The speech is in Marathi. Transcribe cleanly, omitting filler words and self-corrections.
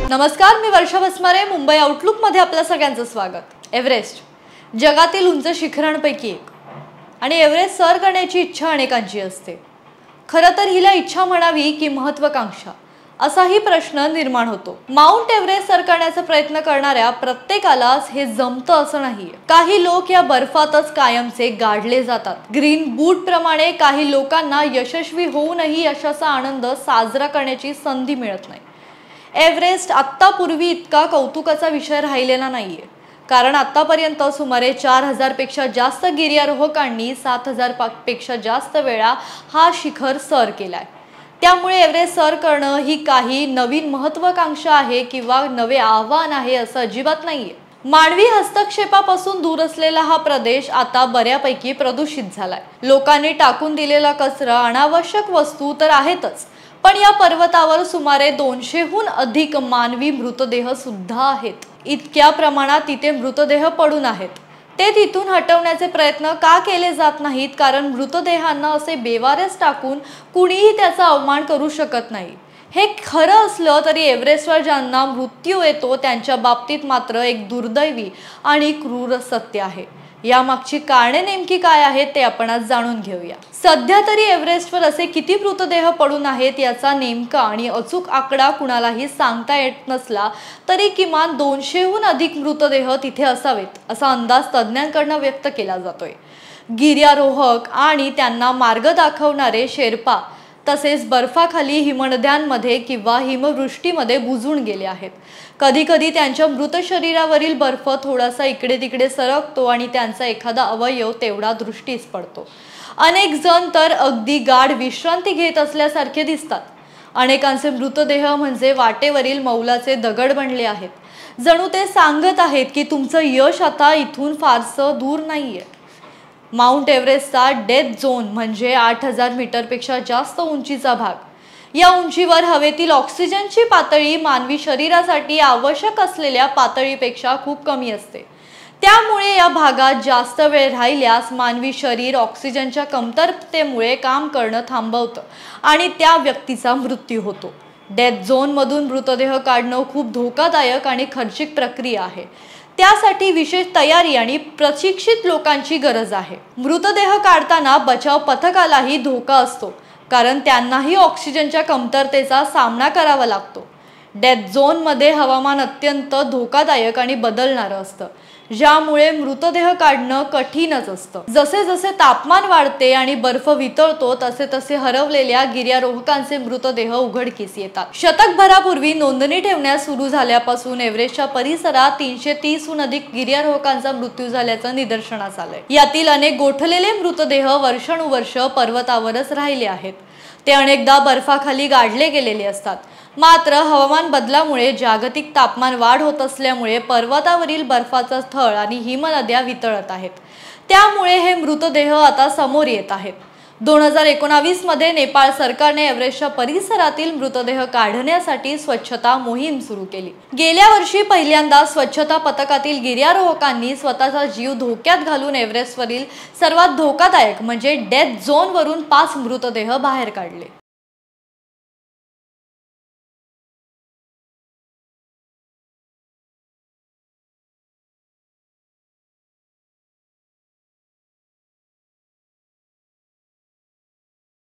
नमस्कार, मी वर्षा भस्मारे. मुंबई आउटलुक मध्ये आपल्या सगळ्यांचं स्वागत. एव्हरेस्ट जगातील उंच शिखरांपैकी एक आणि एव्हरेस्ट सर करण्याची इच्छा अनेकांची असते. खरं तर हिला इच्छा म्हणावी की महत्त्वाकांक्षा असाही प्रश्न निर्माण होतो. माउंट एव्हरेस्ट सर करण्याचा प्रयत्न करणाऱ्या प्रत्येकालाच हे जमतं असं नाहीये. काही लोक या बर्फातच कायमचे गाडले जातात. ग्रीन बूट प्रमाणे काही लोकांना यशस्वी होऊनही यशाचा आनंद साजरा करण्याची संधी मिळत नाही. एव्हरेस्ट आत्तापूर्वी इतका कौतुकाचा विषय राहिलेला नाहीये, कारण आतापर्यंत सुमारे 4000 पेक्षा जास्त गिर्यारोहकांनी 7000 पेक्षा जास्त वेळा हा शिखर सर केलाय. त्यामुळे एव्हरेस्ट सर करणं ही काही नवीन महत्त्वाकांक्षा आहे किंवा नवे आव्हान आहे असं अजिबात नाहीये. मानवी हस्तक्षेपापासून दूर असलेला हा प्रदेश आता बऱ्यापैकी प्रदूषित झालाय. लोकांनी टाकून दिलेला कचरा, अनावश्यक वस्तू तर आहेतच, पण या पर्वतावर सुमारे 200हून अधिक मानवी मृतदेह सुद्धा आहेत. इतक्या प्रमाणात तिथे मृतदेह पडून आहेत. ते तिथून हटवण्याचे प्रयत्न का केले जात नाहीत? कारण मृतदेहांना असे बेवारस टाकून कुणीही त्याचा अवमान करू शकत नाही. हे खरं असलं तरी एव्हरेस्टवर ज्यांना मृत्यू येतो त्यांच्या बाबतीत मात्र एक दुर्दैवी आणि क्रूर सत्य आहे. यामागची कारणे नेमकी काय आहेत ते आपण आज जाणून घेऊया. सध्या तरी एव्हरेस्टवर असे किती मृतदेह पडून आहेत याचा नेमका आणि अचूक आकडा कुणालाही सांगता येत नसला तरी किमान 200हून अधिक मृतदेह तिथे असावेत असा अंदाज तज्ज्ञांकडून व्यक्त केला जातोय. गिर्यारोहक आणि त्यांना मार्ग दाखवणारे शेर्पा तसेच बर्फाखाली हिमनद्यांमध्ये किंवा हिमवृष्टीमध्ये बुजून गेले आहेत. कधी कधी त्यांच्या मृत शरीरावरील बर्फ थोडासा इकडे तिकडे सरकतो आणि त्यांचा एखादा अवयव तेवढा दृष्टीस पडतो. अनेक जण तर अगदी गाढ विश्रांती घेत असल्यासारखे दिसतात. अनेकांचे मृतदेह म्हणजे वाटेवरील मौलाचे दगड बनले आहेत. जणू ते सांगत आहेत की तुमचं यश आता इथून फारसं दूर नाहीये. माउंट एव्हरेस्टचा डेथ झोन म्हणजे 8000 मीटरपेक्षा जास्त उंचीचा भाग. या उंचीवर हवेतील ऑक्सिजनची पातळी मानवी शरीरासाठी आवश्यक असलेल्या पातळीपेक्षा खूप कमी असते. त्यामुळे या भागात जास्त वेळ राहिल्यास मानवी शरीर ऑक्सिजनच्या कमतरतेमुळे काम करणं थांबवतं आणि त्या व्यक्तीचा मृत्यू होतो. डेथ झोनमधून मृतदेह काढणं खूप धोकादायक आणि खर्चिक प्रक्रिया आहे. त्यासाठी विशेष तयारी आणि प्रशिक्षित लोकांची गरज आहे. मृतदेह काढताना बचाव पथकालाही धोका असतो, कारण त्यांनाही ऑक्सिजनच्या कमतरतेचा सामना करावा लागतो. डेथ झोनमध्ये हवामान अत्यंत धोकादायक आणि बदलणारं असतं, ज्यामुळे मृतदेह काढणं कठीणच असतं. जसे जसे तापमान वाढते आणि बर्फ वितळतो तसे तसे हरवलेल्या गिर्यारोहकांचे मृतदेह उघडकीस येतात. शतकभरापूर्वी नोंदणी ठेवण्यास सुरू झाल्यापासून एव्हरेस्टच्या परिसरात 330हून अधिक गिर्यारोहकांचा मृत्यू झाल्याचं निदर्शनास आलंय. यातील अनेक गोठलेले मृतदेह वर्षानुवर्ष पर्वतावरच राहिले आहेत. ते अनेकदा बर्फाखाली गाडले गेलेले असतात. मात्र हवामान बदलामुळे जागतिक तापमान वाढ होत असल्यामुळे पर्वतावरील बर्फाचा थळ आणि हिमनद्या वितळत आहेत. त्यामुळे हे मृतदेह आता समोर येत आहेत. 2019 मध्ये नेपाळ सरकारने एव्हरेस्टच्या परिसरातील मृतदेह काढण्यासाठी स्वच्छता मोहीम सुरू केली. गेल्या वर्षी पहिल्यांदा स्वच्छता पथकातील गिर्यारोहकांनी स्वतःचा जीव धोक्यात घालून एव्हरेस्टवरील सर्वात धोकादायक म्हणजे डेथ झोनवरून 5 मृतदेह बाहेर काढले.